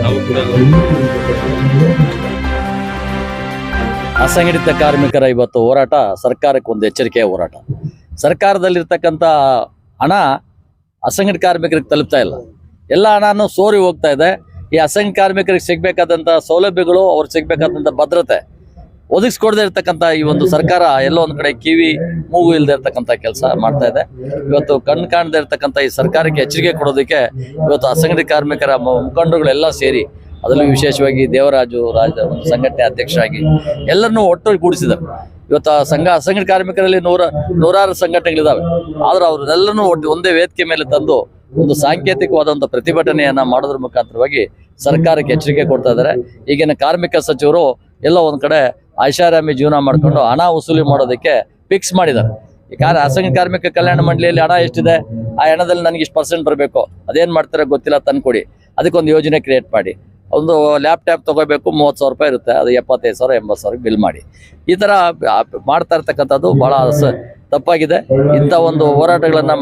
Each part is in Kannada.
ನಾವು ಕೂಡ ಅಸಂಘಟಿತ ಕಾರ್ಮಿಕರ ಇವತ್ತು ಹೋರಾಟ ಸರ್ಕಾರಕ್ಕೆ ಒಂದು ಎಚ್ಚರಿಕೆಯ ಹೋರಾಟ. ಸರ್ಕಾರದಲ್ಲಿರ್ತಕ್ಕಂಥ ಹಣ ಅಸಂಘಟಿತ ಕಾರ್ಮಿಕರಿಗೆ ತಲುಪ್ತಾ ಇಲ್ಲ. ಎಲ್ಲ ಹಣನೂ ಸೋರಿ ಹೋಗ್ತಾ ಇದೆ. ಈ ಅಸಂಘಟಿತ ಕಾರ್ಮಿಕರಿಗೆ ಸಿಗಬೇಕಾದಂಥ ಸೌಲಭ್ಯಗಳು, ಅವ್ರಿಗೆ ಸಿಗಬೇಕಾದಂಥ ಭದ್ರತೆ ಒದಗಿಸ್ಕೊಡದೇ ಇರ್ತಕ್ಕಂಥ ಈ ಒಂದು ಸರ್ಕಾರ ಎಲ್ಲೋ ಒಂದು ಕಡೆ ಕಿವಿ ಮೂಗು ಇಲ್ಲದೆ ಇರ್ತಕ್ಕಂಥ ಕೆಲಸ ಮಾಡ್ತಾ ಇದೆ. ಇವತ್ತು ಕಣ್ಣು ಕಾಣದೇ ಇರ್ತಕ್ಕಂಥ ಈ ಸರ್ಕಾರಕ್ಕೆ ಎಚ್ಚರಿಕೆ ಕೊಡೋದಕ್ಕೆ ಇವತ್ತು ಅಸಂಘಟಿತ ಕಾರ್ಮಿಕರ ಮುಖಂಡರುಗಳೆಲ್ಲ ಸೇರಿ, ಅದರಲ್ಲೂ ವಿಶೇಷವಾಗಿ ದೇವರಾಜು ಒಂದು ಸಂಘಟನೆ ಅಧ್ಯಕ್ಷರಾಗಿ ಎಲ್ಲರನ್ನೂ ಒಟ್ಟು ಗೂಡಿಸಿದ್ದಾರೆ. ಇವತ್ತು ಅಸಂಘಟಿತ ಕಾರ್ಮಿಕರಲ್ಲಿ ನೂರಾರು ಸಂಘಟನೆಗಳಿದ್ದಾವೆ. ಆದ್ರೆ ಅವ್ರನ್ನೆಲ್ಲರೂ ಒಟ್ಟು ಒಂದೇ ವೇದಿಕೆ ಮೇಲೆ ತಂದು ಒಂದು ಸಾಂಕೇತಿಕವಾದಂಥ ಪ್ರತಿಭಟನೆಯನ್ನ ಮಾಡೋದ್ರ ಮುಖಾಂತರವಾಗಿ ಸರ್ಕಾರಕ್ಕೆ ಎಚ್ಚರಿಕೆ ಕೊಡ್ತಾ ಇದ್ದಾರೆ. ಈಗಿನ ಕಾರ್ಮಿಕ ಸಚಿವರು ಎಲ್ಲ ಒಂದ್ ಕಡೆ ಐಷಾರಾಮಿ ಜೀವನ ಮಾಡ್ಕೊಂಡು ಹಣ ವಸೂಲಿ ಮಾಡೋದಕ್ಕೆ ಫಿಕ್ಸ್ ಮಾಡಿದ್ದಾರೆ. ಈ ಅಸಂಘಟಿತ ಕಾರ್ಮಿಕ ಕಲ್ಯಾಣ ಮಂಡಳಿಯಲ್ಲಿ ಹಣ ಎಷ್ಟಿದೆ, ಆ ಹಣದಲ್ಲಿ ನನಗೆ ಇಷ್ಟು % ಬರಬೇಕು, ಅದೇನ್ ಮಾಡ್ತಾರೆ ಗೊತ್ತಿಲ್ಲ, ತಂದ್ಕೊಡಿ, ಅದಕ್ಕೊಂದು ಯೋಜನೆ ಕ್ರಿಯೇಟ್ ಮಾಡಿ. ಒಂದು ಲ್ಯಾಪ್ಟಾಪ್ ತಗೋಬೇಕು, 30,000 ರೂಪಾಯಿ ಇರುತ್ತೆ, ಅದು 75,000 80,000 ಬಿಲ್ ಮಾಡಿ. ಈ ತರ ಮಾಡ್ತಾ ಇರ್ತಕ್ಕಂಥದ್ದು ಬಹಳ ತಪ್ಪಾಗಿದೆ. ಇಂಥ ಒಂದು ಹೋರಾಟಗಳನ್ನ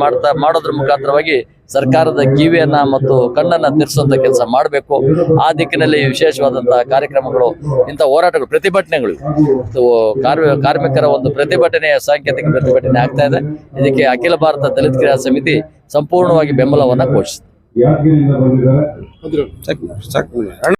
ಮಾಡೋದ್ರ ಮುಖಾಂತರವಾಗಿ ಸರ್ಕಾರದ ಕಿವಿಯನ್ನ ಮತ್ತು ಕಣ್ಣನ್ನ ತಿರ್ಸುವಂತ ಕೆಲಸ ಮಾಡಬೇಕು. ಆ ದಿಕ್ಕಿನಲ್ಲಿ ವಿಶೇಷವಾದಂತಹ ಕಾರ್ಯಕ್ರಮಗಳು, ಇಂಥ ಹೋರಾಟಗಳು, ಪ್ರತಿಭಟನೆಗಳು, ಕಾರ್ಮಿಕರ ಒಂದು ಪ್ರತಿಭಟನೆಯ ಸಾಂಕೇತಿಕ ಪ್ರತಿಭಟನೆ ಆಗ್ತಾ ಇದೆ. ಇದಕ್ಕೆ ಅಖಿಲ ಭಾರತ ದಲಿತ ಕ್ರಿಯಾ ಸಮಿತಿ ಸಂಪೂರ್ಣವಾಗಿ ಬೆಂಬಲವನ್ನ ಘೋಷಿಸಿದೆ.